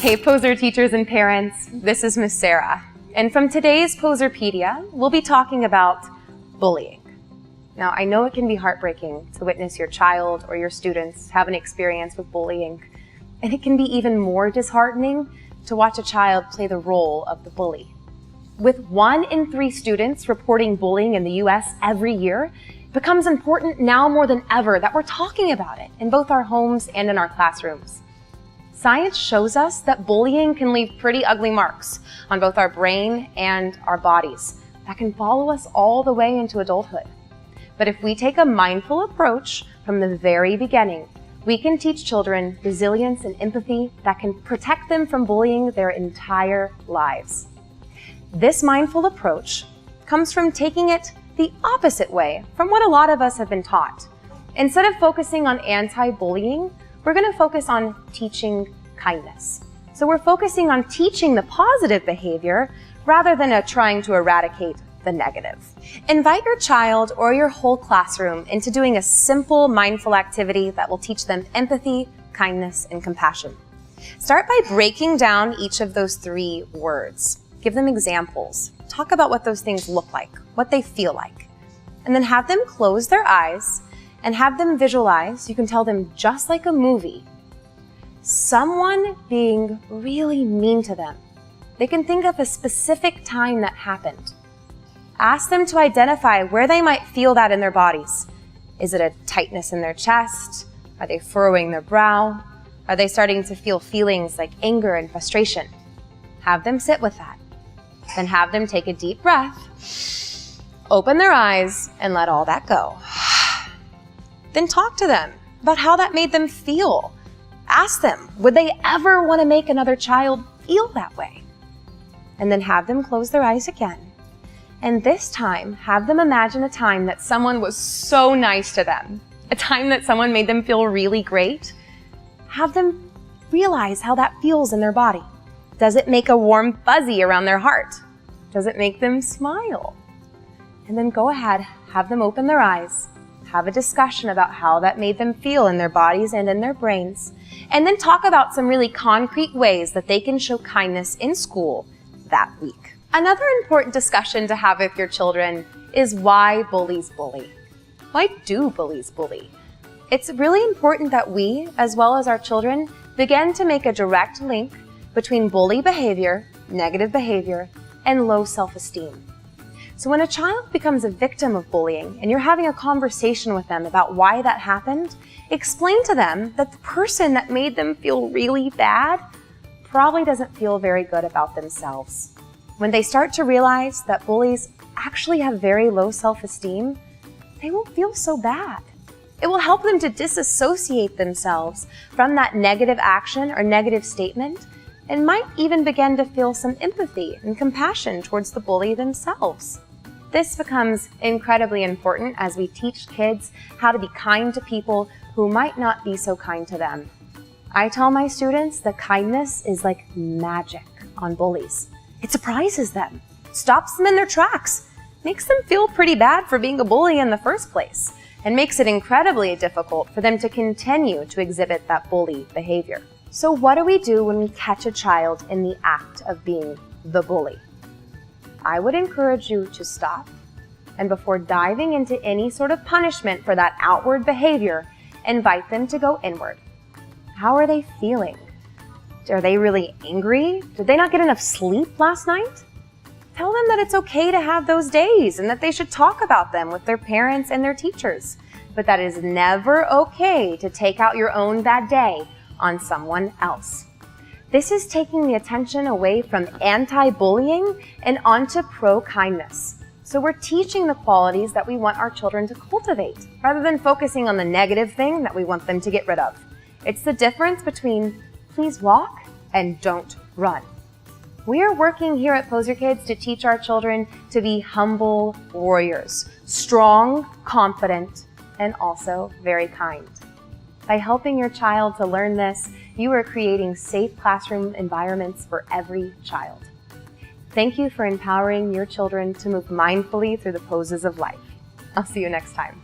Hey Poser teachers and parents, this is Miss Sarah. And from today's PoserPedia, we'll be talking about bullying. Now, I know it can be heartbreaking to witness your child or your students have an experience with bullying, and it can be even more disheartening to watch a child play the role of the bully. With 1 in 3 students reporting bullying in the US every year, it becomes important now more than ever that we're talking about it in both our homes and in our classrooms. Science shows us that bullying can leave pretty ugly marks on both our brain and our bodies that can follow us all the way into adulthood. But if we take a mindful approach from the very beginning, we can teach children resilience and empathy that can protect them from bullying their entire lives. This mindful approach comes from taking it the opposite way from what a lot of us have been taught. Instead of focusing on anti-bullying, we're going to focus on teaching kindness. So we're focusing on teaching the positive behavior rather than trying to eradicate the negative. Invite your child or your whole classroom into doing a simple, mindful activity that will teach them empathy, kindness, and compassion. Start by breaking down each of those 3 words. Give them examples. Talk about what those things look like, what they feel like. And then have them close their eyes and have them visualize. You can tell them just like a movie, someone being really mean to them. They can think of a specific time that happened. Ask them to identify where they might feel that in their bodies. Is it a tightness in their chest? Are they furrowing their brow? Are they starting to feel feelings like anger and frustration? Have them sit with that. Then have them take a deep breath, open their eyes, and let all that go. Then talk to them about how that made them feel. Ask them, would they ever want to make another child feel that way? And then have them close their eyes again. And this time, have them imagine a time that someone was so nice to them, a time that someone made them feel really great. Have them realize how that feels in their body. Does it make a warm fuzzy around their heart? Does it make them smile? And then go ahead, have them open their eyes, have a discussion about how that made them feel in their bodies and in their brains, and then talk about some really concrete ways that they can show kindness in school that week. Another important discussion to have with your children is why bullies bully. Why do bullies bully? It's really important that we, as well as our children, begin to make a direct link between bully behavior, negative behavior, and low self-esteem. So when a child becomes a victim of bullying and you're having a conversation with them about why that happened, explain to them that the person that made them feel really bad probably doesn't feel very good about themselves. When they start to realize that bullies actually have very low self-esteem, they won't feel so bad. It will help them to disassociate themselves from that negative action or negative statement and might even begin to feel some empathy and compassion towards the bully themselves. This becomes incredibly important as we teach kids how to be kind to people who might not be so kind to them. I tell my students that kindness is like magic on bullies. It surprises them, stops them in their tracks, makes them feel pretty bad for being a bully in the first place, and makes it incredibly difficult for them to continue to exhibit that bully behavior. So what do we do when we catch a child in the act of being the bully? I would encourage you to stop, and before diving into any sort of punishment for that outward behavior, invite them to go inward. How are they feeling? Are they really angry? Did they not get enough sleep last night? Tell them that it's okay to have those days and that they should talk about them with their parents and their teachers, but that it is never okay to take out your own bad day on someone else. This is taking the attention away from anti-bullying and onto pro-kindness. So we're teaching the qualities that we want our children to cultivate, rather than focusing on the negative thing that we want them to get rid of. It's the difference between please walk and don't run. We are working here at PoserKids to teach our children to be humble warriors, strong, confident, and also very kind. By helping your child to learn this, you are creating safe classroom environments for every child. Thank you for empowering your children to move mindfully through the poses of life. I'll see you next time.